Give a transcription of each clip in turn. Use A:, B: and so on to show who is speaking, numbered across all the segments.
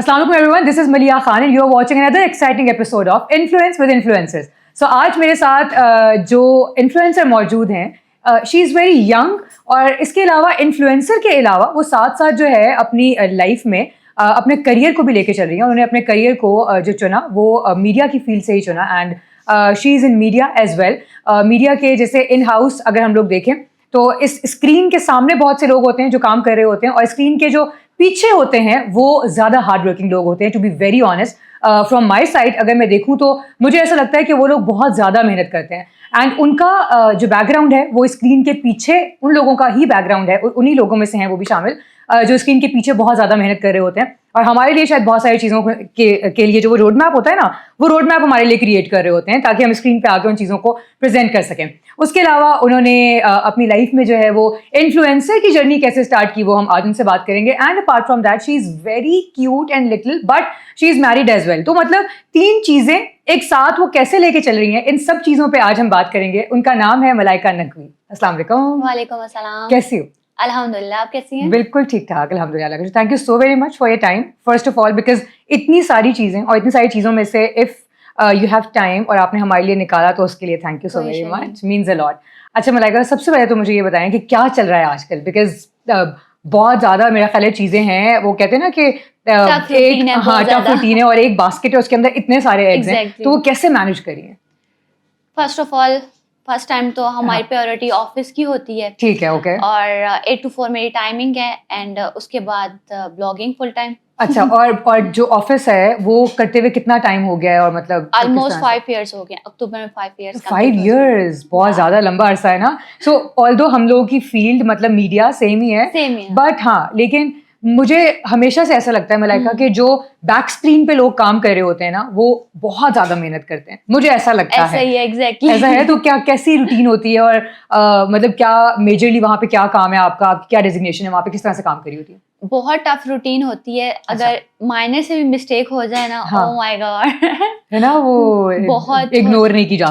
A: Assalamualaikum everyone, this is Malia Khan and you are watching another exciting episode of Influence with Influencers. So आज मेरे साथ जो influencer मौजूद हैं, she is very young और इसके अलावा इन्फ्लुएंसर के अलावा वो साथ साथ जो है अपनी लाइफ में अपने करियर को भी लेके चल रही हैं। उन्होंने अपने करियर को जो चुना वो मीडिया की फील्ड से ही चुना and she is in media as well. Media के जैसे इन हाउस अगर हम लोग देखें तो इस स्क्रीन के सामने बहुत से लोग होते हैं जो काम कर रहे होते हैं और स्क्रीन के जो पीछे होते हैं वो ज़्यादा हार्ड वर्किंग लोग होते हैं। To be very honest, from my side अगर मैं देखूँ तो मुझे ऐसा लगता है कि वो लोग बहुत ज़्यादा मेहनत करते हैं एंड उनका जो बैकग्राउंड है वो स्क्रीन के पीछे उन लोगों का ही बैकग्राउंड है, उन्हीं लोगों में से हैं वो भी शामिल जो स्क्रीन के पीछे बहुत ज़्यादा मेहनत कर रहे होते हैं। और हमारे लिए शायद बहुत सारी चीज़ों के लिए जो वो रोड मैप होता है ना, वो रोड मैप हमारे लिए क्रिएट कर रहे होते हैं ताकि हम स्क्रीन पे आके उन चीज़ों को प्रेजेंट कर सकें। उसके अलावा उन्होंने अपनी लाइफ में जो है वो इन्फ्लुएंसर की जर्नी कैसे स्टार्ट की वो हम आज उनसे बात करेंगे। And apart from that she is very cute and little but she is married as well. तो मतलब तीन चीज़ें एक साथ वो कैसे लेके चल रही हैं, इन सब चीज़ों पर आज हम बात करेंगे। उनका नाम है मलाइका नकवी। अस्सलाम वालेकुम।
B: वालेकुम अस्सलाम।
A: कैसी हो?
B: अल्हम्दुलिल्लाह, आप कैसी हैं?
A: बिल्कुल ठीक ठाक अल्हम्दुलिल्लाह। Thank you so very much for your time first of all, because इतनी सारी चीज़ें और इतनी सारी चीज़ों में से इफ़ यू हैव टाइम और आपने हमारे लिए निकाला तो उसके लिए thank you so very much, means a lot. अच्छा मलाइका, सबसे पहले तो मुझे ये बताएं कि क्या चल रहा है आजकल, बिकॉज बहुत ज़्यादा मेरा ख्याल है चीज़ें हैं, वो कहते हैं ना कि
B: टफ
A: रूटीन है और एक बास्केट है उसके अंदर इतने सारे एग्स हैं, तो वो कैसे मैनेज करिए?
B: First of all first time तो हमारी प्रायोरिटी ऑफिस की होती है।
A: ठीक है, ओके।
B: और 8 to 4 मेरी टाइमिंग है एंड उसके बाद ब्लॉगिंग फुल टाइम।
A: अच्छा, और जो ऑफिस है वो करते हुए कितना टाइम हो गया है? और मतलब
B: ऑलमोस्ट 5 years हो गए, अक्टूबर में 5 years।
A: 5 years बहुत ज्यादा लंबा अरसा है ना। सो ऑल्दो हम लोगों की फील्ड मतलब मीडिया सेम ही है, बट हाँ, लेकिन मुझे हमेशा से ऐसा लगता है मलाइका कि जो बैक स्क्रीन पे लोग काम कर रहे होते हैं ना वो बहुत ज्यादा मेहनत करते हैं, मुझे ऐसा लगता
B: ऐसा ही है, एग्जैक्टली
A: ऐसा है। तो क्या कैसी रूटीन होती है और मतलब क्या मेजरली वहाँ पे क्या काम है आपका, आपकी क्या डेजिग्नेशन है वहाँ पे, किस तरह से काम करी होती है?
B: बहुत टफ रूटीन होती है। अगर माइनर से भी मिस्टेक हो जाए ना, ओह माय गॉड, है
A: ना, वो बहुत इग्नोर नहीं की जा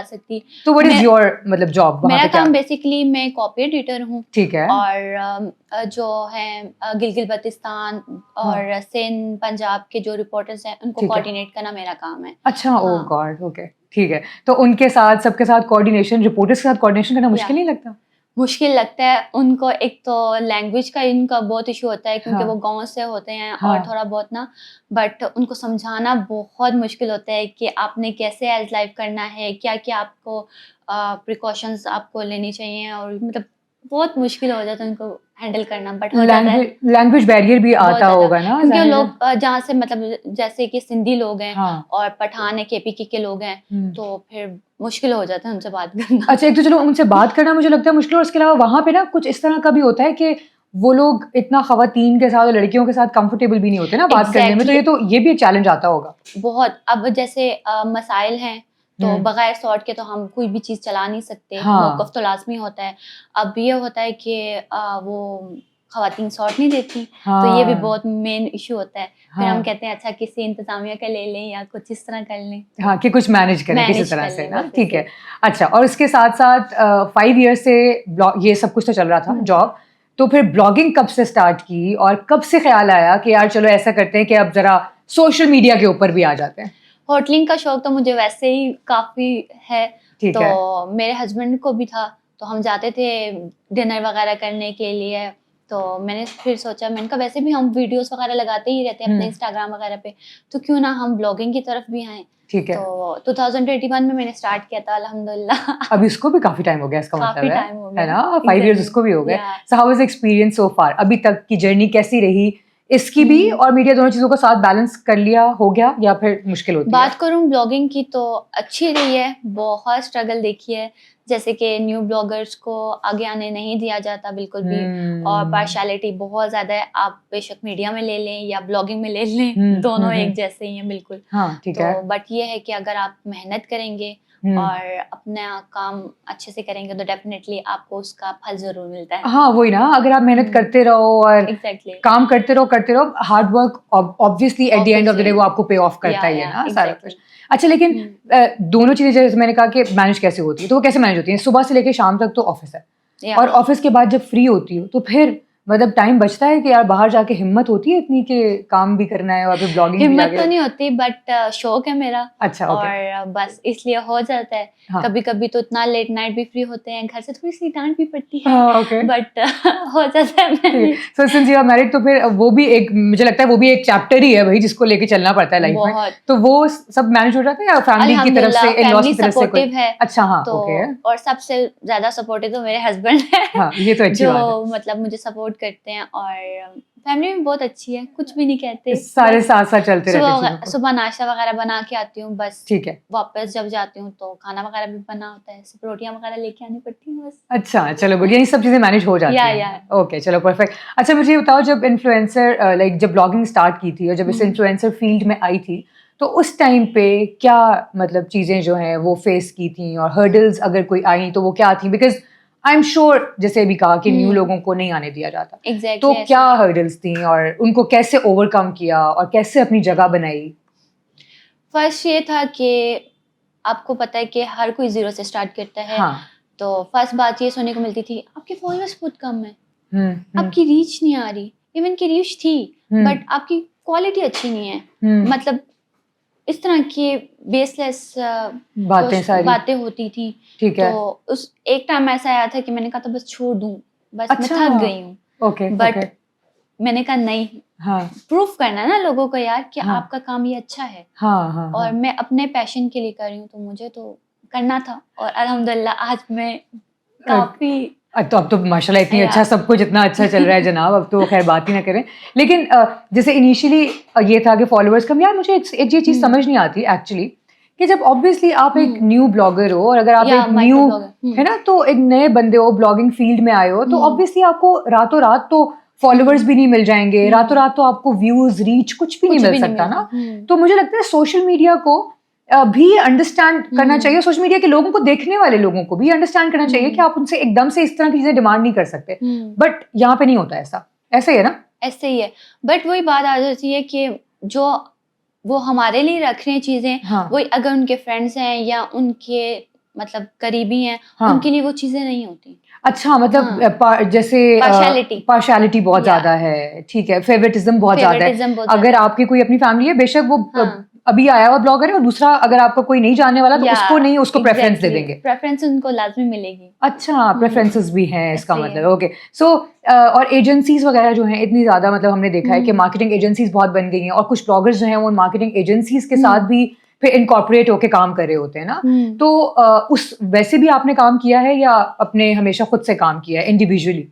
B: सकती।
A: तो व्हाट इज योर मतलब जॉब?
B: मेरा काम बेसिकली मैं कॉपी एडिटर हूँ।
A: ठीक है।
B: और जो है गिलगित बल्तिस्तान और सिंध पंजाब के जो रिपोर्टर्स हैं उनको कोऑर्डिनेट करना मेरा काम है।
A: अच्छा, ओह गॉड, ओके, ठीक है। तो उनके साथ सबके साथ कोऑर्डिनेशन, रिपोर्टर्स के साथ कोऑर्डिनेशन करना मुश्किल नहीं लगता?
B: मुश्किल लगता है उनको। एक तो लैंग्वेज का इनका बहुत इशू होता है क्योंकि वो गांव से होते हैं और थोड़ा बहुत ना, बट उनको समझाना बहुत मुश्किल होता है कि आपने कैसे एज लाइफ करना है, क्या क्या आपको प्रिकॉशंस आपको लेनी चाहिए, और मतलब बहुत मुश्किल हो जाता है उनको हैंडल करना। बट
A: लैंग्वेज बैरियर भी आता होगा ना,
B: क्योंकि लोग जहाँ से मतलब जैसे कि सिंधी लोग हैं और पठान है, केपीके के लोग हैं, तो फिर मुश्किल हो जाता है उनसे बात करना।
A: अच्छा, एक तो चलो उनसे बात करना मुझे लगता है मुश्किल, और उसके अलावा वहाँ पे ना कुछ इस तरह का भी होता है कि वो लोग इतना खवातीन के साथ और लड़कियों के साथ कंफर्टेबल भी नहीं होते ना बात करने में, तो ये भी एक चैलेंज आता होगा बहुत।
B: अब जैसे मसाइल हैं तो बगैर सॉर्ट के तो हम कोई भी चीज चला नहीं सकते, मौक़िफ़ तो लाजमी होता है। अब ये होता है कि वो खवातीन सॉर्ट नहीं देती, तो ये भी बहुत मेन इशू होता है। फिर हम कहते हैं अच्छा किसी इंतजामिया का ले लें या कुछ इस तरह कर लें,
A: हाँ, कि कुछ मैनेज करें किसी तरह से ना, ठीक है। अच्छा, और इसके साथ साथ 5 years से ये सब कुछ तो चल रहा था जॉब, तो फिर ब्लॉगिंग कब से स्टार्ट की और कब से ख्याल आया कि यार चलो ऐसा करते हैं कि अब जरा सोशल मीडिया के ऊपर भी आ जाते हैं?
B: होटलिंग का शौक तो मुझे वैसे ही काफी है, तो मेरे हस्बैंड को भी था, तो हम जाते थे डिनर वगैरह करने के लिए। तो मैंने फिर सोचा, मैंने कहा वैसे भी हम वीडियोस वगैरह लगाते ही रहते हैं अपने इंस्टाग्राम वगैरह पे, तो क्यों ना हम ब्लॉगिंग की तरफ भी आए।
A: ठीक है।
B: तो 2021 में मैंने स्टार्ट किया था अल्हम्दुलिल्लाह।
A: अब इसको भी काफी टाइम हो गया, इसका मतलब है ना, 5 years इसको भी हो गए। So how was experience so far? अभी तक की जर्नी कैसी रही, इसकी भी और मीडिया, दोनों चीजों को साथ बैलेंस कर लिया हो गया या फिर मुश्किल होती है?
B: बात करूं ब्लॉगिंग की तो अच्छी रही है, बहुत स्ट्रगल देखी है। जैसे कि न्यू ब्लॉगर्स को आगे आने नहीं दिया जाता बिल्कुल भी, और पार्शियलिटी बहुत ज्यादा है। आप बेशक मीडिया में ले लें या ब्लॉगिंग में ले लें, दोनों एक जैसे ही हैं बिल्कुल।
A: हाँ, ठीक है।
B: बट ये है कि अगर आप मेहनत करेंगे और अपना काम अच्छे से करेंगे तो डेफिनेटली आपको उसका फल जरूर मिलता है।
A: हाँ, वही ना, अगर आप मेहनत करते रहो और काम करते रहो, hard work obviously at the end of the day वो आपको पे ऑफ करता ही है ना, सारा कुछ। अच्छा, लेकिन दोनों चीजें जैसे मैंने कहा कि मैनेज कैसे होती है, तो वो कैसे मैनेज होती है? सुबह से लेकर शाम तक तो ऑफिस है, और ऑफिस के बाद जब फ्री होती हो तो फिर मतलब टाइम बचता है कि यार बाहर जाके हिम्मत होती है इतनी कि काम भी करना है और फिर ब्लॉगिंग भी
B: हिम्मत
A: जाके?
B: तो नहीं होती बट शौक है मेरा।
A: अच्छा, ओके।
B: और बस इसलिए हो जाता है।
A: हाँ।
B: कभी कभी तो इतना लेट नाइट भी फ्री होते हैं, घर से थोड़ी सी डांट भी पड़ती है
A: हाँ, ओके।
B: बट हो जाता है
A: ठीक है।
B: Manage.
A: So since you are married तो फिर वो भी एक, मुझे लगता है वो भी एक चैप्टर ही है भाई जिसको लेके चलना पड़ता है लाइफ में।
B: बहुत।
A: तो वो सब मैनेज हो जाता है या फैमिली की तरफ से,
B: अल्हम्दुलिल्लाह
A: इन-लॉज
B: फैमिली
A: की तरफ से कोई?
B: सपोर्टिव है।
A: अच्छा, हाँ,
B: तो
A: ओके।
B: और सबसे ज्यादा सपोर्टिव तो मेरे हस्बैंड है
A: हाँ, ये तो अच्छी
B: जो
A: बात है।
B: मतलब मुझे सपोर्ट करते हैं। और फैमिली में बहुत अच्छी है, कुछ भी नहीं कहते।
A: सारे
B: बस
A: साथ-साथ चलते रहते हैं चीज़ों को।
B: सुबह नाश्ता वगैरह बना के आती हूँ बस।
A: ठीक है।
B: वापस जब जाती हूँ तो खाना वगैरह भी बना होता है, सिर्फ रोटियां वगैरह लेके आनी पड़ती हैं बस।
A: अच्छा, चलो गुड, ये सब चीज़ें मैनेज हो जाती हैं।
B: या
A: ओके, चलो परफेक्ट। अच्छा मुझे ये बताओ, जब इन्फ्लुएंसर लाइक जब ब्लॉगिंग स्टार्ट की थी और जब इस इन्फ्लुएंसर फील्ड में आई थी, तो उस टाइम पे क्या मतलब चीज़ें जो हैं वो फेस की थी और हर्डल्स अगर कोई आई तो वो क्या थी? बिकॉज़ आई एम श्योर जैसे अभी कहा कि न्यू लोगों को नहीं आने दिया जाता। तो
B: एग्जैक्टली
A: क्या हर्डल्स थी और उनको कैसे ओवरकम किया और कैसे अपनी जगह बनाई?
B: फर्स्ट ये था कि आपको पता है कि हर कोई जीरो से स्टार्ट करता है।
A: हाँ।
B: तो फर्स्ट बात ये सुनने को मिलती थी, आपके फॉलोअर्स बहुत कम है,
A: हम्म।
B: आपकी रीच नहीं आ रही। इवन की रीच थी बट आपकी क्वालिटी अच्छी नहीं है। मतलब इस तरह की बेसलेस
A: बातें सारी।
B: बातें होती थी।
A: ठीक है।
B: तो उस एक टाइम ऐसा आया था कि मैंने कहा था बस छोड़ दूं, बस मैं
A: अच्छा।
B: थक गई हूँ।
A: Okay,
B: but
A: okay.
B: मैंने कहा नहीं,
A: हाँ,
B: प्रूफ करना है ना लोगों को यार कि
A: हाँ।
B: आपका काम ये अच्छा है
A: हाँ, हाँ,
B: और
A: हाँ।
B: मैं अपने पैशन के लिए कर रही हूँ, तो मुझे तो करना था। और अल्हम्दुलिल्लाह आज मैं काफी
A: अब तो माशाल्लाह इतनी
B: या
A: अच्छा सब कुछ इतना अच्छा चल रहा है जनाब, अब तो खैर बात ही ना करें। लेकिन जैसे इनिशियली ये था कि फॉलोअर्स कम, यार मुझे एक ये चीज़ समझ नहीं आती एक्चुअली कि जब ऑब्वियसली आप एक न्यू ब्लॉगर हो और अगर आप
B: या
A: एक
B: माइक्रो
A: न्यू
B: ब्लॉगर
A: है ना, तो एक नए बंदे हो, ब्लॉगिंग फील्ड में आए हो, तो ऑब्वियसली आपको रातों रात तो फॉलोअर्स भी नहीं मिल जाएंगे, रातों रात तो आपको व्यूज रीच कुछ भी नहीं मिल सकता ना। तो मुझे लगता है सोशल मीडिया को भी अंडरस्टैंड करना चाहिए, सोशल मीडिया के लोगों को, देखने वाले लोगों को भी अंडरस्टैंड करना चाहिए कि आप उनसे एकदम से इस तरह की चीजें डिमांड नहीं कर सकते। बट यहाँ पे नहीं होता ऐसा, ऐसे ही है ना?
B: ऐसे ही है। बट वही बात आ जाती है कि जो वो हमारे लिए रख रहे हैं चीजें,
A: हाँ।
B: वही अगर उनके फ्रेंड्स हैं या उनके मतलब करीबी हैं,
A: हाँ।
B: उनके लिए वो चीजें नहीं होती।
A: अच्छा, मतलब जैसे पार्शियलिटी बहुत ज्यादा है, ठीक है, फेवरेटिज्म बहुत ज्यादा है। अगर आपकी कोई अपनी फैमिली है, बेशक वो अभी आया हुआ ब्लॉगर है, और दूसरा अगर आपका कोई नहीं जानने वाला तो उसको नहीं, उसको प्रेफरेंस दे देंगे।
B: प्रेफरेंस उनको लाजमी मिलेगी।
A: अच्छा, प्रेफरेंसेस भी हैं इसका मतलब, ओके। सो और एजेंसीज वगैरह जो हैं इतनी ज्यादा, मतलब हमने देखा है कि मार्केटिंग एजेंसीज बहुत बन गई हैं और कुछ ब्लॉगर्स जो हैं वो मार्केटिंग एजेंसीज के साथ भी फिर इनकॉर्पोरेट होके काम कर रहे होते हैं ना। तो उस वैसे भी आपने काम किया है या अपने हमेशा खुद से काम किया है इंडिविजुअली?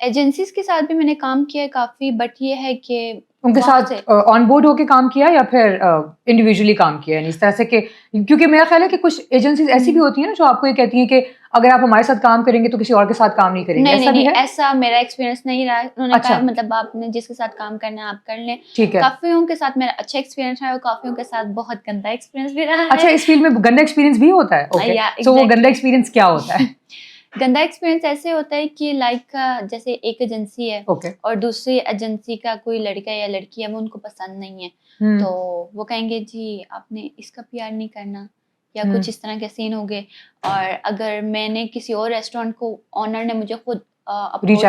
B: एजेंसीज के साथ भी मैंने काम किया है काफी, बट ये है कि
A: उनके साथ ऑन बोर्ड होके काम किया या फिर इंडिविजुअली काम किया है इस तरह से कि, क्योंकि मेरा ख्याल है कि कुछ एजेंसीज ऐसी भी होती हैं ना जो आपको ये कहती हैं कि अगर आप हमारे साथ काम करेंगे तो किसी और के साथ काम नहीं करेंगे, ऐसा भी है?
B: ऐसा मेरा एक्सपीरियंस नहीं रहा। उन्होंने कहा मतलब आपने जिसके साथ काम करना है आप कर लें।
A: ठीक है।
B: काफियों के साथ मेरा अच्छा एक्सपीरियंस रहा है और काफियों के साथ बहुत गंदा एक्सपीरियंस भी रहा है।
A: अच्छा, इस फील्ड में गंदा एक्सपीरियंस भी होता है? ओके, सो वो गंदा एक्सपीरियंस क्या होता है?
B: गंदा एक्सपीरियंस ऐसे होता है कि लाइक जैसे एक एजेंसी है और दूसरी एजेंसी का कोई लड़का या लड़की है वो उनको पसंद नहीं है, तो वो कहेंगे जी आपने इसका पीआर नहीं करना या कुछ इस तरह के सीन हो गए। और अगर मैंने किसी और रेस्टोरेंट को, ऑनर ने मुझे खुद रीच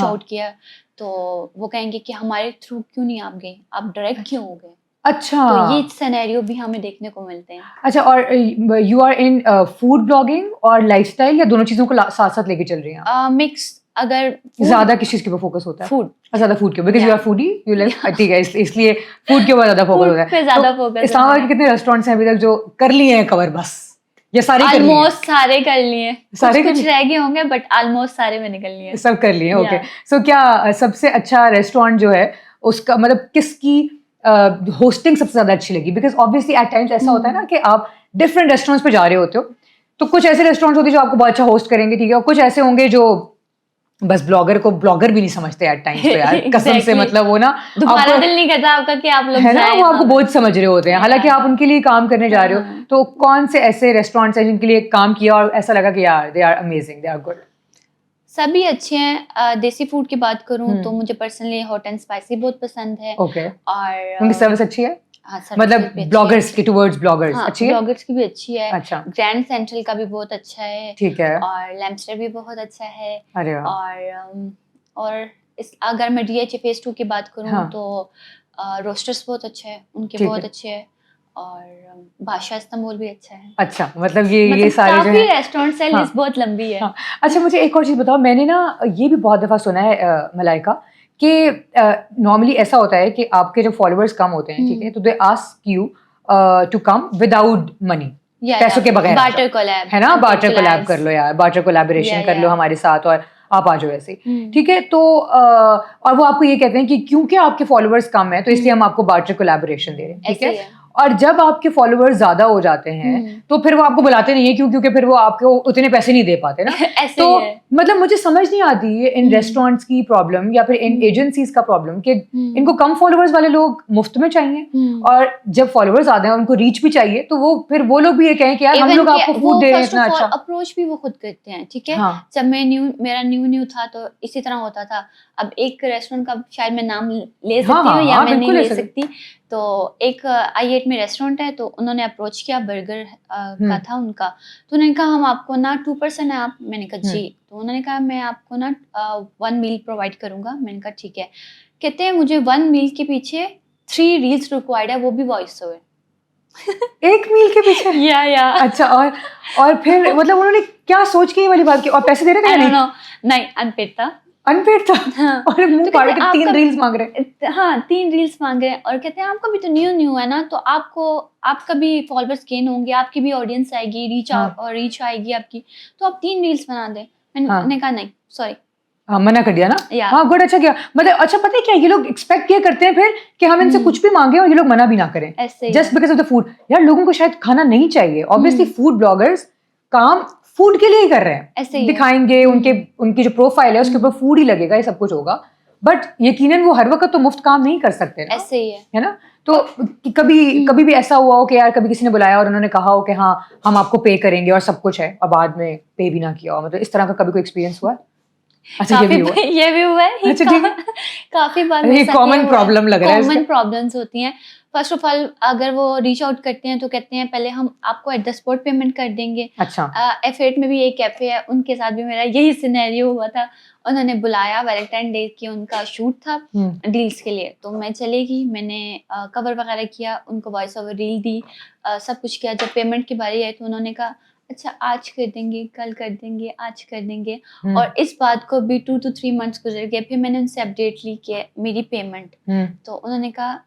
B: आउट किया, तो वो कहेंगे कि हमारे थ्रू क्यों नहीं आप गए, आप डायरेक्ट क्यों हो गए।
A: अच्छा,
B: तो ये सिनेरियो भी हमें देखने को मिलते हैं।
A: अच्छा, और you are in food blogging और लाइफस्टाइल या दोनों चीजों को साथ साथ लेके चल रही हैं?
B: मिक्स। अगर
A: ज्यादा किस चीज के ऊपर फोकस होता है?
B: फूड,
A: ज्यादा फूड के, because you are foodie, you like, ठीक है, इसलिए फूड के ऊपर ज्यादा फोकस होता है।
B: पे ज्यादा फोकस।
A: इस्लामाबाद के कितने रेस्टोरेंट्स हैं अभी तक जो कर लिए हैं कवर? बस ये सारे कर लिए?
B: ऑलमोस्ट सारे कर लिए,
A: सारे
B: कुछ रह गए होंगे बट ऑलमोस्ट सारे मैंने कर लिए,
A: सब कर लिए। ओके, सो क्या सबसे अच्छा रेस्टोरेंट जो है उसका मतलब किसकी होस्टिंग सबसे ज्यादा अच्छी लगी? बिकॉज ऑब्वियसली एट टाइम्स ऐसा होता है ना कि आप डिफरेंट रेस्टोरेंट्स पे जा रहे होते हो, तो कुछ ऐसे रेस्टोरेंट्स होते हैं जो आपको बहुत अच्छा होस्ट करेंगे, ठीक है, और कुछ ऐसे होंगे जो बस ब्लॉगर को ब्लॉगर भी नहीं समझते एट टाइम्स, तो यार कसम से, मतलब वो ना
B: आपको दिल नहीं करता आपका कि आप लोग
A: है ना, वो आपको बहुत समझ रहे होते हैं, हालांकि आप उनके लिए काम करने जा रहे हो। तो कौन से ऐसे रेस्टोरेंट्स हैं जिनके लिए काम किया और ऐसा लगा कि यार they are amazing, they are good?
B: सभी अच्छे हैं। देसी फूड की बात करूं तो मुझे पर्सनली हॉट एंड स्पाइसी बहुत पसंद है।
A: ओके,
B: और
A: उनकी सर्विस अच्छी है?
B: हाँ,
A: मतलब ब्लॉगर्स की, टुवर्ड्स ब्लॉगर्स अच्छी है?
B: ब्लॉगर्स की भी अच्छी है।
A: अच्छा,
B: ग्रैंड सेंट्रल का भी बहुत अच्छा है,
A: ठीक है,
B: और लैम्स्टर भी बहुत अच्छा है।
A: अरे
B: और अगर मैं DHA फेज 2 की बात करूँ
A: हाँ।
B: तो रोस्टर्स बहुत अच्छे हैं, उनके
A: ठीक
B: बहुत
A: है।
B: अच्छे हैं, और बादशाह इस्तांबुल भी अच्छा है।
A: अच्छा, मतलब ये
B: मतलब
A: सारे जो
B: काफी
A: हैं।
B: रेस्टोरेंट्स है,
A: हाँ।
B: लिस्ट बहुत लंबी है।
A: हाँ, अच्छा मुझे एक और चीज़ बताओ, मैंने ना ये भी बहुत दफ़ा सुना है मलाइका, कि नॉर्मली ऐसा होता है कि आपके जो फॉलोअर्स कम होते हैं, ठीक है, तो they ask you to come without money, पैसों के बगैर आ जाओ,
B: बार्टर कोलैब
A: है ना, बार्टर कोलैब कर लो यार, बार्टर कोलैबोरेशन कर लो हमारे साथ और आप आ जाओ ऐसे, ठीक है। तो और वो आपको ये कहते हैं कि क्योंकि आपके फॉलोअर्स कम है तो इसलिए हम आपको बार्टर कोलैबोरेशन दे रहे हैं, ठीक
B: ऐसे ही
A: है।
B: है।
A: और जब आपके फॉलोअर्स ज्यादा हो जाते हैं तो फिर वो आपको बुलाते नहीं है, क्यों? क्योंकि फिर वो आपको उतने पैसे नहीं दे पाते ना।
B: ऐसे
A: तो
B: ही है।
A: मतलब मुझे समझ नहीं आती है इन रेस्टोरेंट्स की प्रॉब्लम या फिर इन एजेंसीज का प्रॉब्लम कि इनको कम फॉलोअर्स वाले लोग मुफ्त में चाहिए, और जब फॉलोअर्स आते हैं उनको रीच भी चाहिए, तो वो फिर वो लोग भी ये कहें कि यार हम लोग आपको फूड दे रहे हैं इतना अच्छा।
B: अप्रोच भी वो खुद करते हैं, ठीक है।
A: हाँ।
B: जब मैं मेरा न्यू था तो इसी तरह होता था। अब एक रेस्टोरेंट का शायद मैं नाम ले सकती हूँ या मैं नहीं ले सकती। तो एक I8 में रेस्टोरेंट है, तो उन्होंने अप्रोच किया, बर्गर का था उनका, तो उन्होंने कहा हम आपको ना 2% है आप, मैंने कहा जी, तो उन्होंने कहा मैं आपको ना 1 मील प्रोवाइड करूंगा, मैंने कहा ठीक है। कहते हैं मुझे 1 मील के पीछे 3 रील्स रिक्वायर्ड है, वो भी वॉइस ओवर।
A: एक मील के पीछे?
B: या
A: अच्छा, और फिर मतलब उन्होंने क्या सोच के ये वाली बात की, और पैसे दे रहे थे या नहीं?
B: नहीं, अनपेड था।
A: अनपेड था?
B: हाँ।
A: और मुंह फाड़ के 3 रील्स मांग रहे हैं।
B: हाँ, 3 रील्स मांग रहे हैं, और कहते हैं आपका भी तो न्यू है ना, तो आपका भी फॉलोअर्स गेन होंगे, आपकी भी ऑडियंस आएगी, रीच आएगी आपकी, तो आप 3 रील्स बना दें। मैंने कहा नहीं, सॉरी।
A: हाँ, मना कर दिया ना। हाँ, गुड, अच्छा किया। मतलब अच्छा, पता है क्या, ये लोग एक्सपेक्ट ये करते हैं फिर कि हम इनसे कुछ भी मांगे और ये लोग मना भी ना करें, just because of the food. यार लोगों को शायद खाना नहीं चाहिए, ऑब्वियसली फूड ब्लॉगर्स काम फूड के लिए ही कर रहे हैं, दिखाएंगे, उनकी जो प्रोफाइल है उसके ऊपर फूड ही लगेगा, ये सब कुछ होगा, बट यकीनन वो हर वक्त तो मुफ्त काम नहीं कर सकते ना।
B: ऐसे ही
A: है ना। तो कभी भी ऐसा हुआ हो कि यार कभी किसी ने बुलाया और उन्होंने कहा हो कि हाँ हम आपको पे करेंगे और सब कुछ है, और बाद में पे भी ना किया हो, मतलब इस तरह का कभी कोई एक्सपीरियंस हुआ? अच्छा, ये भी
B: हुआ है।
A: अच्छा, ठीक है।
B: काफी बार
A: ये कॉमन प्रॉब्लम लग रहा है।
B: कॉमन प्रॉब्लम्स होती हैं। फर्स्ट ऑफ ऑल अगर वो रीच आउट करते हैं तो कहते हैं पहले हम आपको एट द स्पॉट पेमेंट कर देंगे।
A: अच्छा।
B: F8 में भी एक कैफे है, उनके साथ भी मेरा यही सिनेरियो हुआ था। उन्होंने बुलाया, वैलेंटाइन डे की उनका शूट था रील्स के लिए, तो मैं चली गई, मैंने कवर वगैरह किया, उनको वॉइस ओवर रील दी, सब कुछ किया। जब पेमेंट की बारी आई तो उन्होंने कहा अच्छा आज कर देंगे, कल कर देंगे, आज कर देंगे, और इस बात को भी 2 to 3 मंथ्स गुजर गए। फिर मैंने उनसे अपडेट ली कि मेरी पेमेंट, तो उन्होंने कहा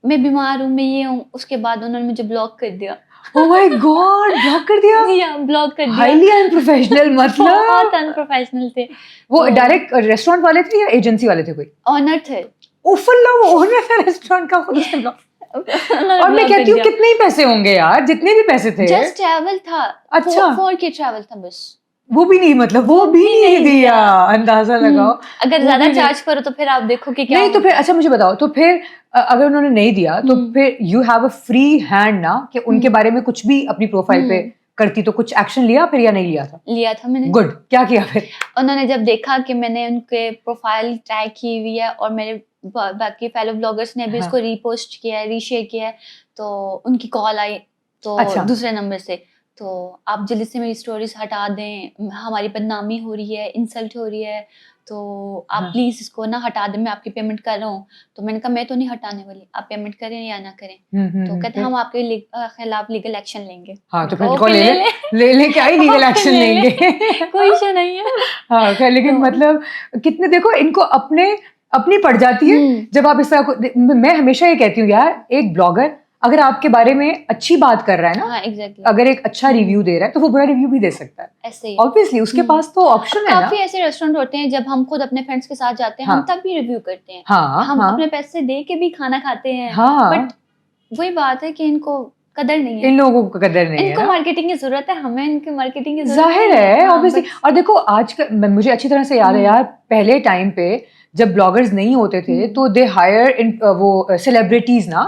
B: मैं बीमार हूँ, मैं ये हूँ। उसके बाद उन्होंने मुझे ब्लॉक कर दिया।
A: ओह माय गॉड, ब्लॉक कर दिया?
B: या ब्लॉक कर दिया।
A: हाईली अनप्रोफेशनल, मतलब
B: बहुत अनप्रोफेशनल थे
A: वो। डायरेक्ट रेस्टोरेंट वाले थे या एजेंसी वाले थे? कोई
B: ऑनर थे।
A: ओफल्ला, वो ओनर है रेस्टोरेंट का, खुद उसने ब्लॉक। और मैं कहती हूँ कितने ही पैसे होंगे यार, जितने भी पैसे थे।
B: जस्ट ट्रैवल था।
A: अच्छा,
B: 4K ट्रैवल था बस।
A: वो भी नहीं, मतलब वो भी नहीं दिया। अंदाजा लगाओ।
B: अगर ज्यादा चार्ज करो तो फिर आप देखो कि क्या
A: नहीं, तो फिर अच्छा मुझे बताओ, तो फिर अगर उन्होंने नहीं दिया तो फिर you have a free hand ना कि उनके बारे में कुछ भी अपनी प्रोफाइल पे करती, तो कुछ एक्शन लिया फिर या नहीं लिया था?
B: लिया था मैंने।
A: गुड, क्या किया फिर?
B: उन्होंने जब देखा कि मैंने उनके प्रोफाइल टैग की हुई है और मेरे बाकी फेलो ब्लॉगर्स ने भी इसको रीपोस्ट किया है, रीशेयर किया है, तो उनकी कॉल आई तो दूसरे नंबर से, तो आप जल्दी से मेरी स्टोरीज हटा दें, हमारी बदनामी हो रही है, इंसल्ट हो रही है, तो आप प्लीज इसको ना हटा दें, मैं आपकी पेमेंट कर रहा हूँ। तो मैंने कहा मैं तो नहीं हटाने वाली, आप पेमेंट करें या ना करें। तो कहते हम आपके खिलाफ लीगल एक्शन लेंगे।
A: हाँ, तो फिर ले क्या ही लीगल एक्शन लेंगे,
B: कोई इशू नहीं है।
A: हाँ, लेकिन मतलब कितने, देखो इनको अपनी पड़ जाती है जब आप इस तरह। मैं हमेशा ये कहती हूँ यार, एक ब्लॉगर अगर आपके बारे में अच्छी बात कर रहा है ना,
B: exactly.
A: अगर एक अच्छा रिव्यू दे रहा है तो वो बुरा रिव्यू भी दे सकता है,
B: ऐसे ही
A: ऑब्वियसली उसके पास तो ऑप्शन है ना।
B: काफी ऐसे रेस्टोरेंट होते हैं जब हम खुद अपने फ्रेंड्स के साथ जाते हैं, हम तब भी रिव्यू करते हैं। हम अपने पैसे दे के भी खाना खाते हैं, बट वही बात है कि इनको कदर नहीं है,
A: इन लोगों को कदर नहीं है,
B: इनको मार्केटिंग की जरूरत है, हमें इनकी मार्केटिंग की जरूरत
A: जाहिर है, ऑब्वियसली। और देखो आजकल मुझे अच्छी तरह से याद है यार, पहले टाइम पे जब ब्लॉगर्स नहीं होते थे तो दे हायर वो सेलिब्रिटीज ना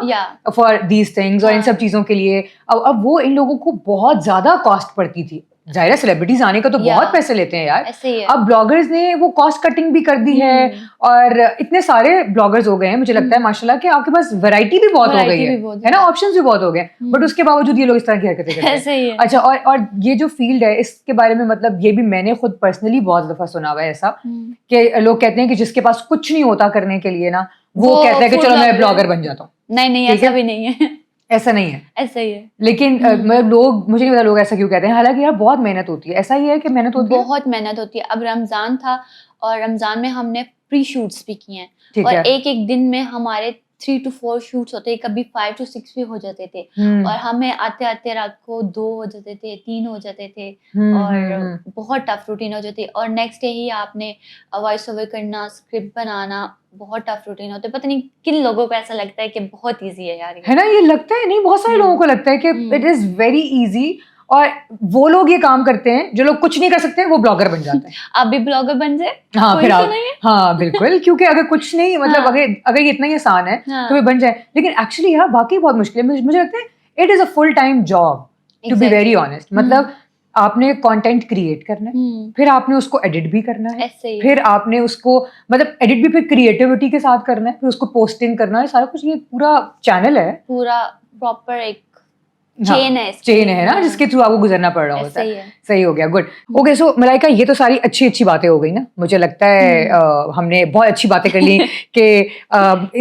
A: फॉर दीज थिंग्स, और इन सब चीजों के लिए अब वो इन लोगों को बहुत ज्यादा कॉस्ट पड़ती थी जाहिर है सेलिब्रिटीज आने का तो
B: Yeah.
A: बहुत पैसे लेते हैं यार।
B: ऐसे ही है।
A: अब ब्लॉगर्स ने वो कॉस्ट कटिंग भी कर दी है और इतने सारे ब्लॉगर्स हो गए हैं, मुझे लगता है माशाल्लाह कि आपके पास वैरायटी भी बहुत हो गई
B: Variety भी बहुत
A: है ना, ऑप्शंस भी बहुत हो गए, बट उसके बावजूद ये लोग इस तरह की हरकतें करते हैं।
B: ऐसे ही है।
A: अच्छा, और ये जो फील्ड है इसके बारे में मतलब ये भी मैंने खुद पर्सनली बहुत दफा सुना हुआ है ऐसा कि लोग कहते हैं कि जिसके पास कुछ नहीं होता करने के लिए ना, वो कहता है कि
B: food
A: चलो मैं
B: blogger
A: ब्लॉगर बन जाता हूँ।
B: नहीं नहीं,
A: ठीक
B: ऐसा
A: है?
B: भी नहीं है।
A: ऐसा नहीं है,
B: ऐसा ही है।
A: लेकिन मतलब लोग, मुझे नहीं पता लोग ऐसा क्यों कहते हैं, हालांकि यार बहुत मेहनत होती है। ऐसा ही है कि मेहनत होती है,
B: बहुत मेहनत होती है। अब रमजान था और रमजान में हमने प्री शूट्स भी किए हैं,
A: ठीक
B: और
A: है।
B: एक एक दिन में हमारे 3 to 4 शूट्स होते, कभी 5 to 6 भी हो जाते थे, और हमें आते आते रात को 2 हो जाते थे, 3 हो जाते थे, और बहुत टफ रूटीन हो जाती। और नेक्स्ट डे ही आपने वॉइस ओवर करना, स्क्रिप्ट बनाना, बहुत टफ रूटीन होते। पता नहीं किन लोगों को ऐसा लगता है कि बहुत इजी है यार
A: है ना, ये लगता है नहीं, बहुत सारे लोगों को लगता है कि इट इज वेरी इजी, और वो लोग ये काम करते हैं जो लोग कुछ नहीं कर सकते, वो ब्लॉगर बन जाते हैं।
B: आप भी ब्लॉगर बन जाए,
A: हाँ,
B: कोई
A: फिर
B: तो
A: आप,
B: नहीं है।
A: हाँ बिल्कुल, क्योंकि अगर कुछ नहीं मतलब
B: हाँ।
A: अगर ये इतना ही आसान है
B: हाँ।
A: तो वे बन जाए, लेकिन एक्चुअली यार वाकई बहुत मुश्किल है। मुझे लगता है it is a full time job, to be very honest. मतलब आपने कंटेंट क्रिएट करना है, फिर आपने उसको एडिट भी करना है,
B: ऐसे ही
A: फिर आपने उसको मतलब एडिट भी फिर क्रिएटिविटी के साथ करना है, फिर उसको पोस्टिंग करना है, सारा कुछ, ये पूरा चैनल है,
B: पूरा प्रॉपर एक
A: हाँ,
B: चेन है,
A: चेन है ना, जिसके थ्रू आपको गुजरना पड़ रहा होता
B: ऐसे ही
A: है।
B: है।
A: सही हो गया, गुड। ओके, सो मलाइका, ये तो सारी अच्छी अच्छी बातें हो गई ना, मुझे लगता है हमने बहुत अच्छी बातें कर ली कि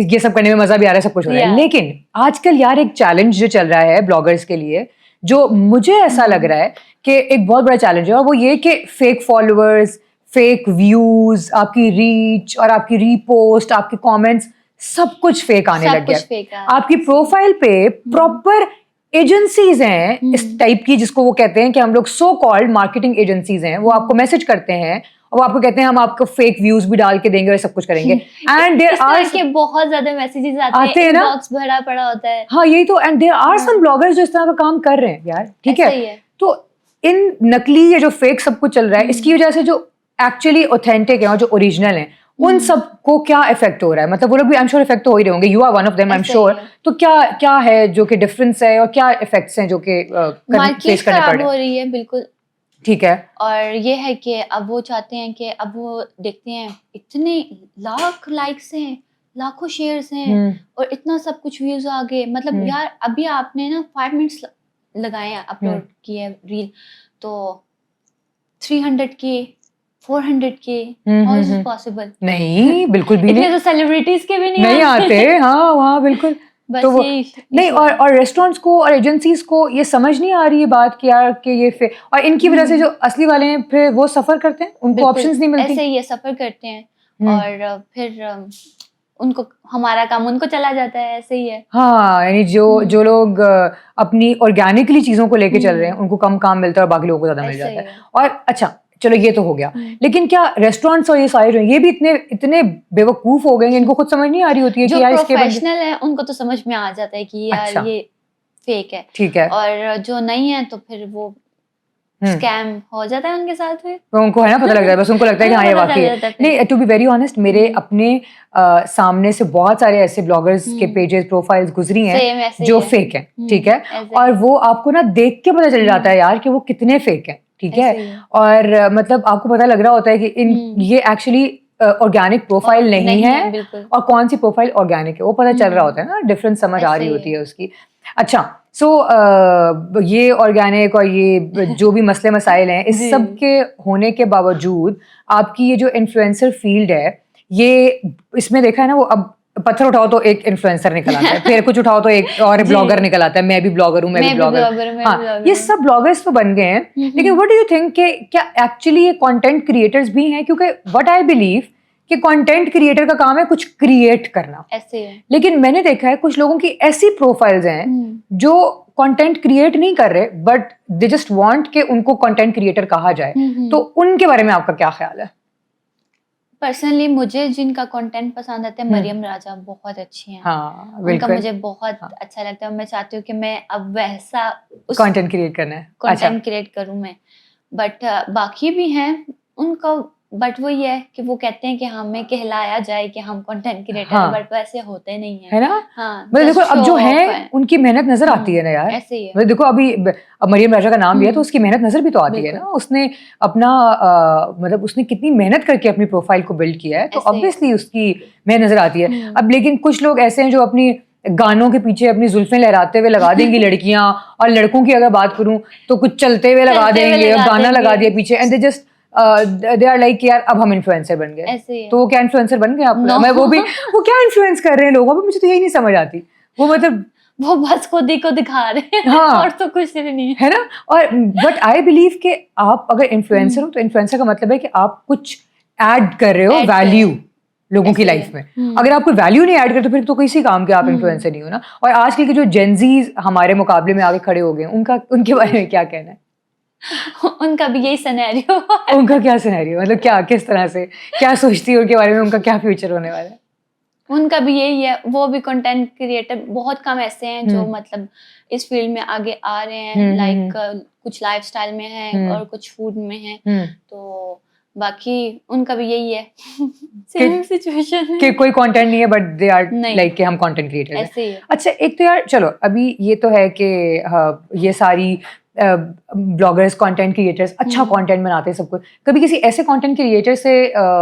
A: ये सब करने में मजा भी आ रहा है, सब कुछ हो रहा है।
B: Yeah.
A: लेकिन आजकल यार एक चैलेंज जो चल रहा है ब्लॉगर्स के लिए, जो मुझे ऐसा लग रहा है कि एक बहुत बड़ा चैलेंज है, और वो ये कि फेक फॉलोअर्स, फेक व्यूज, आपकी रीच और आपकी रीपोस्ट, आपके कमेंट्स, सब कुछ फेक आने
B: सब
A: लग
B: कुछ
A: गया।
B: fake आ रहा है।
A: आपकी प्रोफाइल पे प्रॉपर एजेंसीज हैं इस टाइप की, जिसको वो कहते हैं कि हम लोग सो कॉल्ड मार्केटिंग एजेंसीज हैं, वो आपको मैसेज करते हैं और वो आपको कहते हैं हम आपको फेक व्यूज भी डाल के देंगे और सब कुछ करेंगे। एंड देयर
B: इस
A: आर
B: तरह के बहुत ज्यादा मैसेजेस आते
A: आते
B: हैं
A: हैं ना?
B: इनबॉक्स भरा पड़ा होता है।
A: हाँ, यही तो, and there are some bloggers जो इस तरह का काम कर रहे हैं यार, ठीक
B: ऐसे ही
A: है।
B: है।
A: तो इन नकली ये जो फेक सब कुछ चल रहा है, इसकी वजह से जो एक्चुअली ऑथेंटिक है और जो ओरिजिनल है, उन सब को क्या इफेक्ट हो रहा है? मतलब वो लोग भी आई एम श्योर इफेक्ट तो हो ही रहे होंगे, you are one of them, I am
B: ऐसे ही
A: श्योर।
B: है।
A: तो क्या क्या है जो कि डिफरेंस है और क्या इफेक्ट्स हैं जो कि
B: मार्केट
A: फेस करने पड़
B: खराब
A: रहे
B: हो
A: हैं?
B: रही है बिल्कुल।
A: ठीक है।
B: और ये है कि अब वो चाहते हैं कि अब वो देखते हैं इतने लाख लाइक्स हैं, लाखों शेयर्स हैं, और इतना सब कुछ व्यूज आ गए। मतलब यार अभी आपने ना 5 मिनट्स लगाए हैं, अपलोड किए रील, तो 300 के 400 के, हाउ इज इट पॉसिबल?
A: नहीं, बिल्कुल भी
B: इतने
A: नहीं,
B: तो सेलिब्रिटीज के भी
A: नहीं आते। हाँ हाँ, बिल्कुल।
B: बस
A: तो वो
B: यही
A: नहीं,
B: issue है।
A: और रेस्टोरेंट्स को और एजेंसीज को ये समझ नहीं आ रही है बात कि यार कि ये और इनकी वजह से जो असली वाले हैं फिर वो सफर करते हैं, उनको
B: बिल्कुल,
A: ऑप्शंस नहीं मिलती।
B: ऐसे ही ये सफर करते हैं, और फिर उनको हमारा काम उनको चला जाता है, ऐसे ही है।
A: हाँ, यानी जो लोग अपनी ऑर्गेनिकली चीजों को लेके चल रहे हैं, उनको कम काम मिलता है और बाकी लोगों को ज्यादा मिल
B: ऐसे
A: जाता
B: ही
A: है।
B: है।
A: और अच्छा, चलो ये तो हो गया, लेकिन क्या रेस्टोरेंट्स और ये सारे जो हैं, ये भी इतने बेवकूफ हो गए हैं, इनको खुद समझ नहीं आ रही होती है
B: जो
A: कि यार इसके
B: प्रोफेशनल है उनको तो समझ में आ जाता है कि यार
A: अच्छा।
B: ये फेक है,
A: ठीक है,
B: और जो नहीं है तो फिर वो स्कैम हो जाता है उनके साथ। फिर
A: तो उनको है ना पता लग जाता है, बस उनको लगता है कि हाँ ये
B: पता
A: वाकई
B: चल
A: है।
B: जाता है फिर।
A: नहीं, टू बी वेरी ऑनेस्ट, मेरे अपने सामने से बहुत सारे ऐसे ब्लॉगर्स के पेजेस, प्रोफाइल्स गुजरी
B: Same
A: हैं
B: ऐसे
A: जो
B: ही है।
A: फेक हैं, ठीक है।
B: ऐसे
A: और वो आपको ना देख के पता चल जाता है यार कि वो कितने फेक हैं, ठीक है।
B: ऐसे ही है।
A: और मतलब आपको पता लग रहा होता है कि ये एक्चुअली ऑर्गेनिक प्रोफाइल नहीं है,
B: बिल्कुल।
A: और कौन सी प्रोफाइल ऑर्गेनिक है वो पता चल रहा होता है ना, डिफरेंस समझ आ
B: ऐसे
A: रही
B: ही
A: होती है उसकी। अच्छा, सो ये ऑर्गेनिक और ये जो भी मसले मसाइल हैं, इस सब के होने के बावजूद आपकी ये जो इन्फ्लुएंसर फील्ड है, ये इसमें देखा है ना, वो अब पत्थर उठाओ तो एक इन्फ्लुएंसर निकल आता है, फिर कुछ उठाओ तो एक और ब्लॉगर निकल आता है, मैं भी ब्लॉगर हूँ, मैं भी ब्लॉगर। हाँ, ये सब ब्लॉगर्स तो बन गए हैं, लेकिन व्हाट डू यू थिंक कि क्या एक्चुअली ये कंटेंट क्रिएटर्स भी हैं? क्योंकि व्हाट आई बिलीव कि कंटेंट क्रिएटर का काम है कुछ क्रिएट करना,
B: ऐसे है।
A: लेकिन मैंने देखा है कुछ लोगों की ऐसी प्रोफाइल्स हैं जो कंटेंट क्रिएट नहीं कर रहे, बट दे जस्ट वांट कि उनको कंटेंट क्रिएटर कहा जाए। तो उनके बारे में आपका क्या ख्याल है?
B: पर्सनली मुझे जिनका कंटेंट पसंद आता है, मरियम राजा बहुत अच्छी हैं।
A: हाँ,
B: उनका
A: बिल्कुल।
B: मुझे बहुत अच्छा लगता है, मैं चाहती हूँ कि मैं अब वैसा
A: कंटेंट क्रिएट करना है,
B: कंटेंट क्रिएट करूँ मैं। बट बाकी भी हैं, उनका बट वो ये है कि वो कहते हैं कि हमें कहलाया जाए कि हम कंटेंट क्रिएटर
A: हाँ।
B: बट वैसे होते नहीं है।
A: है ना?
B: हाँ,
A: मतलब देखो
B: just
A: अब जो
B: show off
A: है उनकी मेहनत नजर आती है ना यार।
B: ऐसे ही है।
A: मतलब देखो अभी अब मरियम राजा का नाम भी है तो उसकी मेहनत नजर भी तो आती है ना। उसने अपना मतलब उसने कितनी मेहनत करके अपनी प्रोफाइल को बिल्ड किया है तो
B: ऐसे ही है।
A: ऑब्वियसली उसकी मेहनत नजर आती है। अब लेकिन कुछ लोग ऐसे हैं जो अपनी गानों के पीछे अपनी जुल्फें लहराते हुए लगा देंगी लड़कियां, और लड़कों की अगर बात करूं तो कुछ चलते हुए लगा
B: चलते हुए
A: देंगे,
B: लगा
A: गाना
B: देंगे।
A: लगा दिया पीछे, and they just they are like यार अब हम इन्फ्लुएंसर बन गए।
B: ऐसे ही है।
A: तो वो क्या इन्फ्लुएंसर बन गए आप?
B: No.
A: मैं वो क्या इन्फ्लुएंस कर रहे हैं लोगों पे, मुझे तो यही नहीं समझ आती। वो मतलब
B: वो बस खुद ही को दिखा रहे हैं
A: हाँ।
B: और तो कुछ नहीं
A: है ना। और बट आई बिलीव कि आप अगर इन्फ्लुएंसर हो तो इन्फ्लुएंसर का मतलब है कि आप कुछ ऐड कर रहे हो,
B: Add कर रहे
A: वैल्यू
B: हो।
A: लोगों की
B: ऐसे ही
A: लाइफ
B: है।
A: में। अगर आप कोई वैल्यू नहीं ऐड करते फिर तो किसी काम के आप इन्फ्लुएंसर नहीं हो ना। और आजकल के जो जेनजीज हमारे मुकाबले में आगे खड़े हो गए उनका उनके बारे में क्या कहना है?
B: उनका भी यही सिनेरियो
A: उनका क्या सिनेरियो, मतलब क्या किस तरह से क्या सोचती है उनके बारे में, उनका क्या फ्यूचर होने वाला है?
B: उनका भी यही है। वो भी कंटेंट क्रिएटर बहुत कम ऐसे हैं जो मतलब इस फील्ड में आगे आ रहे हैं। लाइक कुछ लाइफस्टाइल में हैं और कुछ फूड में हैं। तो बाकी उनका भी यही है सेम सिचुएशन है
A: कि कोई कंटेंट नहीं है बट दे आर
B: नहीं।
A: लाइक कि हम कंटेंट क्रिएटर्स
B: ऐसे ही
A: हैं।
B: है।
A: अच्छा एक तो यार चलो अभी ये तो है कि ये सारी ब्लॉगर्स कंटेंट क्रिएटर्स अच्छा कंटेंट बनाते हैं सब कुछ। कभी किसी ऐसे कंटेंट क्रिएटर से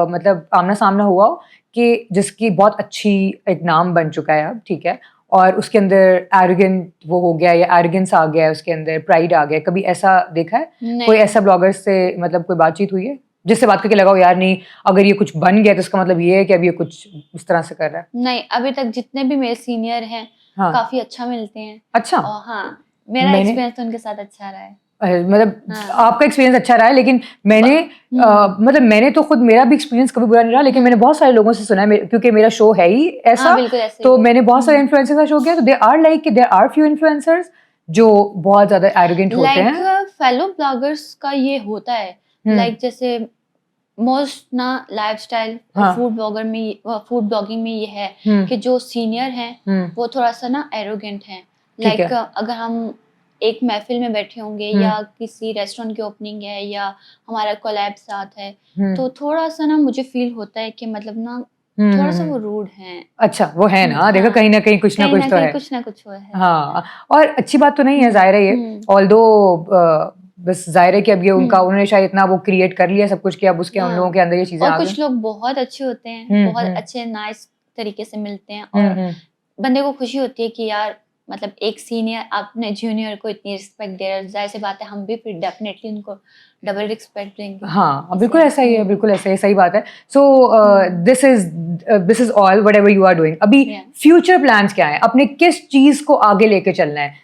A: मतलब आमना सामना हुआ हो कि जिसकी बहुत अच्छी एक नाम बन चुका है अब, ठीक है, और उसके अंदर एरोगेंट वो हो गया या एरोगेंस आ गया है उसके अंदर, प्राइड आ गया, कभी ऐसा देखा है?
B: नहीं।
A: कोई ऐसा ब्लॉगर से मतलब कोई बातचीत हुई है जिससे बात करके लगाओ यार नहीं अगर ये कुछ बन गया तो इसका मतलब ये है कि अब ये कुछ इस तरह से कर रहा है?
B: नहीं, अभी तक जितने भी मेरे सीनियर हैं
A: हाँ।
B: काफी अच्छा मिलते हैं।
A: अच्छा।
B: और हाँ, मेरा एक्सपीरियंस तो उनके साथ अच्छा रहा है।
A: मतलब
B: हाँ।
A: आपका एक्सपीरियंस अच्छा रहा है, लेकिन मैंने मतलब मैंने तो खुद मेरा भी एक्सपीरियंस कभी बुरा नहीं रहा, लेकिन मैंने बहुत सारे लोगों से सुना है क्योंकि मेरा शो है ही ऐसा।
B: हाँ, बिल्कुल ऐसे
A: तो
B: ही है।
A: मैंने बहुत सारे इन्फ्लुएंसर्स का शो किया तो दे आर लाइक कि देयर आर फ्यू इन्फ्लुएंसर्स जो बहुत ज्यादा एरोगेंट होते हैं।
B: लाइक फेलो ब्लॉगर्स का ये होता है लाइक जैसे मोस्ट ना लाइफस्टाइल फूड ब्लॉगर में फूड ब्लॉगिंग में ये है कि जो सीनियर हैं वो थोड़ा सा ना एरोगेंट हैं। लाइक अगर हम एक महफिल में बैठे होंगे या किसी रेस्टोरेंट की ओपनिंग है या हमारा कोलैब साथ है तो थोड़ा सा ना मुझे फील होता है कि मतलब ना थोड़ा सा वो रूड हैं।
A: अच्छा वो है ना, देखो कहीं ना कहीं कुछ ना कुछ तो है।
B: कुछ ना कुछ है।
A: हाँ, और अच्छी बात तो नहीं है जाहिर है ये, ऑल्दो बस जाहिर है कि अब ये उनका उन्होंने शायद इतना वो क्रिएट कर लिया सब कुछ कि अब उसके उन लोगों के अंदर ये चीजें आ गई।
B: और कुछ लोग बहुत अच्छे होते हैं, बहुत अच्छे नाइस तरीके से मिलते हैं और बंदे को खुशी होती है कि यार मतलब एक सीनियर अपने जूनियर को इतनी रिस्पेक्ट दे रहा है, जाहिर सी बात है हम भी फिर डेफिनेटली उनको डबल रिस्पेक्ट देंगे।
A: हाँ बिल्कुल ऐसा ही है, बिल्कुल ऐसा ही, सही बात है। So this is all whatever you are doing. अभी फ्यूचर प्लान्स क्या है, अपने किस चीज को आगे लेके चलना है,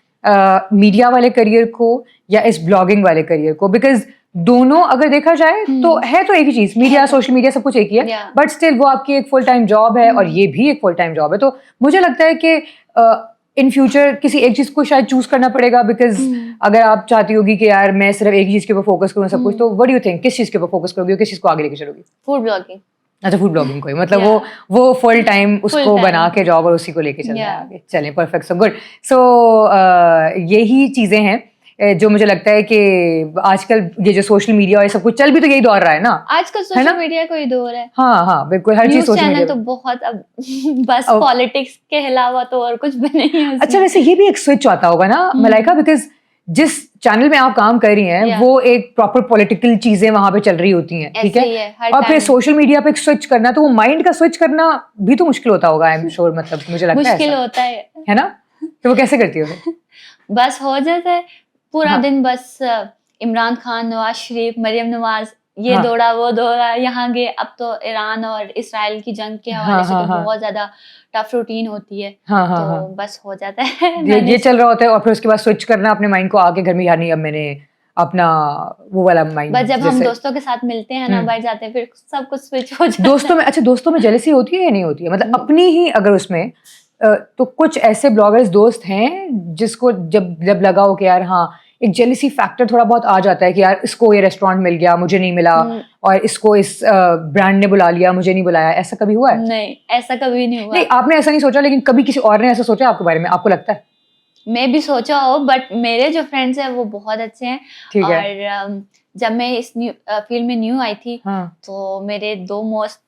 A: मीडिया वाले करियर को या इस ब्लॉगिंग वाले करियर को? बिकॉज दोनों अगर देखा जाए तो है तो एक ही चीज, मीडिया सोशल मीडिया सब कुछ एक ही है, बट स्टिल वो आपकी एक फुल टाइम जॉब है और ये भी एक फुल टाइम जॉब है। तो मुझे लगता है कि इन फ्यूचर किसी एक चीज को शायद चूज करना पड़ेगा, बिकॉज अगर आप चाहती होगी कि यार मैं सिर्फ एक चीज के ऊपर फोकस करूँ सब कुछ, तो व्हाट डू यू थिंक किस चीज के ऊपर फोकस करोगी और किस चीज को आगे लेके चलोगी?
B: Food blogging.
A: अच्छा फूड ब्लॉगिंग को ही, मतलब वो फुल टाइम उसको बना के जॉब और उसी को लेके चलना है आगे। चलें परफेक्ट, सो गुड। सो यही चीजें हैं जो मुझे लगता है कि आजकल ये जो सोशल मीडिया और सब कुछ चल भी तो यही दौर रहा है ना,
B: आजकल सोशल मीडिया को ही दौर है।
A: हाँ हाँ बिल्कुल, हर चीज सोशल मीडिया
B: तो बहुत अब बस पॉलिटिक्स के अलावा तो और कुछ भी नहीं है।
A: अच्छा वैसे ये भी एक स्विच आता होगा ना मलाइका, बिकॉज जिस चैनल में आप काम कर रही हैं वो एक प्रॉपर पॉलिटिकल चीजें वहां पे चल रही होती हैं, ठीक है, और फिर सोशल मीडिया पे स्विच करना, तो वो माइंड का स्विच करना भी तो मुश्किल होता होगा, आई एम श्योर, मतलब मुझे लगता है
B: मुश्किल होता है
A: ना? तो वो कैसे करती हो?
B: बस हो जाता है पूरा दिन, बस इमरान खान, नवाज शरीफ, मरियम नवाज, ये दौड़ा वो दौड़ा, यहाँ गए। अब तो ईरान और इसराइल की जंग के हवाले से तो बहुत ज्यादा टफ रूटीन होती है। तो बस हो जाता है,
A: ये चल रहा होता है और फिर उसके बाद स्विच करना अपने माइंड को आके घर में, यार नहीं अब मैंने अपना वो वाला माइंड।
B: बस जब हम दोस्तों के साथ मिलते हैं ना, बैठ जाते हैं, फिर सब कुछ स्विच हो जाता है।
A: दोस्तों में, अच्छा दोस्तों में जेलसी होती है या नहीं होती है? मतलब अपनी ही अगर उसमें तो कुछ ऐसे ब्लॉगर्स दोस्त हैं जिसको जब लगा हो कि यार हाँ एक जेलसी फैक्टर थोड़ा बहुत आ जाता है कि यार इसको ये रेस्टोरेंट मिल गया मुझे नहीं मिला, और इसको इस ब्रांड ने बुला लिया मुझे नहीं बुलाया, ऐसा कभी हुआ है?
B: नहीं, ऐसा कभी नहीं हुआ।
A: नहीं आपने ऐसा नहीं सोचा, लेकिन कभी किसी और ने ऐसा सोचा आपके बारे में, आपको लगता है?
B: मैं भी सोचा हो, बट मेरे जो फ्रेंड्स हैं वो बहुत अच्छे हैं।
A: ठीक है।
B: और जब मैं इस फील्ड में न्यू आई थी,
A: हाँ।
B: तो मेरे 2 मोस्ट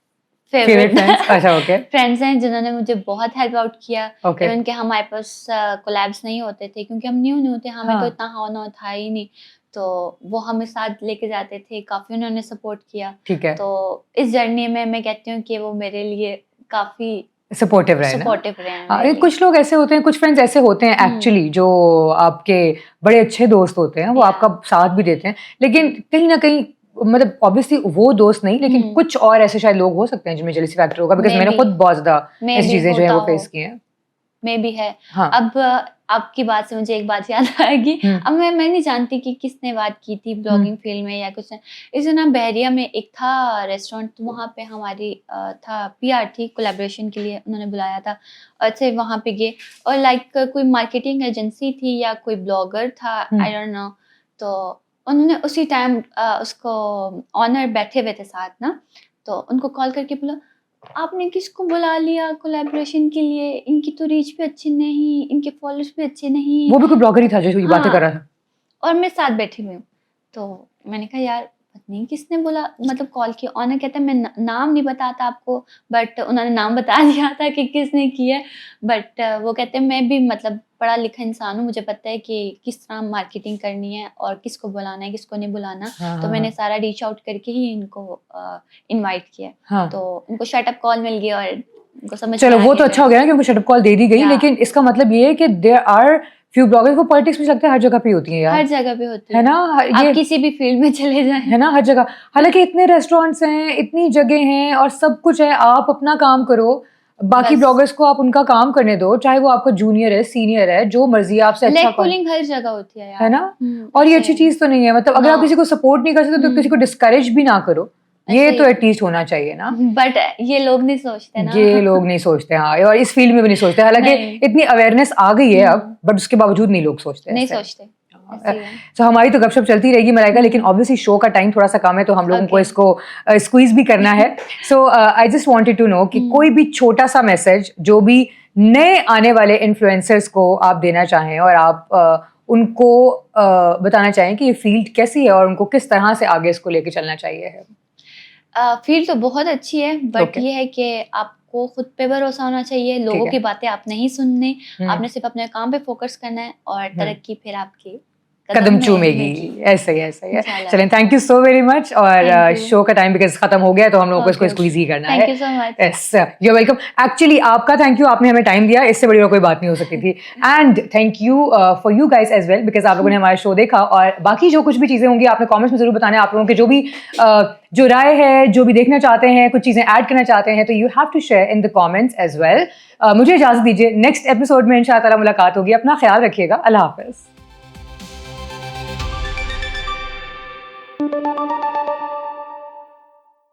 A: फेवरेट
B: फेवरेट
A: फ्रेंड्स, अच्छा ओके।
B: फ्रेंड्स हैं जिन्होंने मुझे बहुत हेल्प आउट किया।
A: ओके।
B: इवन के हमारे पास कोलैब्स नहीं होते थे क्योंकि हम न्यू थे, हमें तो
A: हाँ।
B: इतना होना था ही नहीं, तो वो हमें साथ लेके जाते थे, काफी उन्होंने सपोर्ट किया।
A: ठीक है।
B: तो इस जर्नी में मैं कहती हूँ कि वो मेरे लिए काफी
A: सपोर्टिव रहे ना।
B: सपोर्टिव रहे हैं
A: हाँ,
B: मेरे
A: ये
B: लिए।
A: कुछ लोग ऐसे होते हैं, कुछ फ्रेंड्स ऐसे होते हैं एक्चुअली, जो आपके बड़े अच्छे दोस्त होते हैं, वो
B: Yeah.
A: आपका साथ भी देते हैं, लेकिन कहीं ना कहीं मतलब ऑब्वियसली वो दोस्त नहीं, लेकिन कुछ और ऐसे शायद लोग हो सकते हैं जिनमें जेलसी फैक्टर होगा, बिकॉज मैंने
B: Maybe.
A: खुद बहुत ज्यादा ऐसी चीजें जो है
B: होता
A: वो
B: हो।
A: फेस की हैं।
B: में भी है।
A: हाँ।
B: अब आपकी बात से मुझे एक बात याद आएगी। अब मैं नहीं जानती कि किसने बात की थी ब्लॉगिंग फील्ड में या कुछ। इस ना बहरिया में एक था रेस्टोरेंट, तो वहाँ पे हमारी था PR थी, कोलैबोरेशन के लिए उन्होंने बुलाया था। अच्छे वहाँ पे गए और लाइक कोई मार्केटिंग एजेंसी थी या कोई ब्लॉगर था, आई डोंट नो। तो उन्होंने उसी टाइम उसको ऑनर बैठे हुए थे साथ ना, तो उनको कॉल करके बोला आपने किसको बुला लिया कोलैबोरेशन के लिए, इनकी तो रीच भी अच्छी नहीं, इनके फॉलोअर्स भी अच्छे नहीं।
A: वो भी कोई ब्लॉगर ही था जो ये बातें कर रहा था।
B: और मैं साथ बैठी हुई हूँ, तो मैंने कहा यार पता नहीं किसने बोला, मतलब कॉल किया। ऑनर कहता है मैं नाम नहीं बताता आपको, बट उन्होंने नाम बता दिया था कि किसने किया। बट वो कहते हैं मैं भी मतलब पढ़ा लिखा इंसान हूँ, मुझे पता है कि किस तरह मार्केटिंग करनी है और किसको बुलाना है किसको नहीं बुलाना। तो मैंने सारा रीच आउट करके ही इनको इनवाइट किया। तो उनको शटअप कॉल मिल गया और उनको समझ
A: चलो वो तो अच्छा हो गया ना कि उनको शटअप कॉल दे दी गई, लेकिन इसका मतलब ये है कि देयर आर फ्यू ब्लॉगर्स, वो पॉलिटिक्स मुझे लगता है हर जगह पे होती है यार।
B: हर जगह पे होती
A: है ना,
B: आप किसी भी फील्ड में चले जाएं,
A: है ना, हर जगह। हालांकि इतने रेस्टोरेंट्स हैं, इतनी जगह हैं और सब कुछ है, आप अपना काम करो, बाकी ब्लॉगर्स को आप उनका काम करने दो, चाहे वो आपका जूनियर है सीनियर है, जो मर्जी आपसे अच्छा
B: पुलिंग हर जगह होती है यार,
A: है ना। और ये अच्छी चीज तो नहीं है, मतलब अगर आप किसी को सपोर्ट नहीं कर सकते तो किसी को डिस्करेज भी ना करो, ये तो एटलीस्ट होना चाहिए ना।
B: बट ये लोग नहीं सोचते ना,
A: ये लोग नहीं सोचते। हाँ, और इस फील्ड में भी नहीं सोचते, हालांकि इतनी अवेयरनेस आ गई है अब, बट उसके बावजूद नहीं लोग सोचते,
B: नहीं सोचते।
A: तो हमारी तो गपशप चलती रहेगी मलाइका, लेकिन ऑब्वियसली शो का टाइम थोड़ा सा कम है, तो हम लोगों को इसको स्क्वीज भी करना है। So I just wanted to know कि कोई भी छोटा सा मैसेज जो भी नए आने वाले इन्फ्लुएंसर्स को आप देना चाहें, और आप उनको बताना चाहें कि ये फील्ड कैसी है और उनको किस तरह से आगे इसको लेके चलना चाहिए।
B: फील्ड तो बहुत अच्छी है, बट ये है कि आपको खुद पे भरोसा होना चाहिए, लोगों की बातें आप नहीं सुननी, आपने सिर्फ अपने काम पे फोकस करना है और तरक्की फिर आपकी
A: कदम चूमेगी। ऐसा ही है। चलें, thank you so very much. और शो का टाइम बिकॉज खत्म हो गया, तो हम लोगों को इसको स्क्वीज ही करना है।
B: Thank you so much.
A: Yes, you are welcome. Actually आपका थैंक यू, आपने हमें टाइम दिया, इससे बड़ी और कोई बात नहीं हो सकती थी। And thank you for you guys as well, because आप लोगों ने हमारा शो देखा, और बाकी जो कुछ भी चीजें होंगी आपने कॉमेंट्स में जरूर बताना है। आप लोगों के जो भी जो राय है, जो भी देखना चाहते हैं, कुछ चीजें ऐड करना चाहते हैं, तो you have to share in the comments as well. मुझे इजाजत दीजिए, नेक्स्ट एपिसोड में इंशाअल्लाह मुलाकात होगी। अपना ख्याल रखिएगा, अल्लाह हाफिज।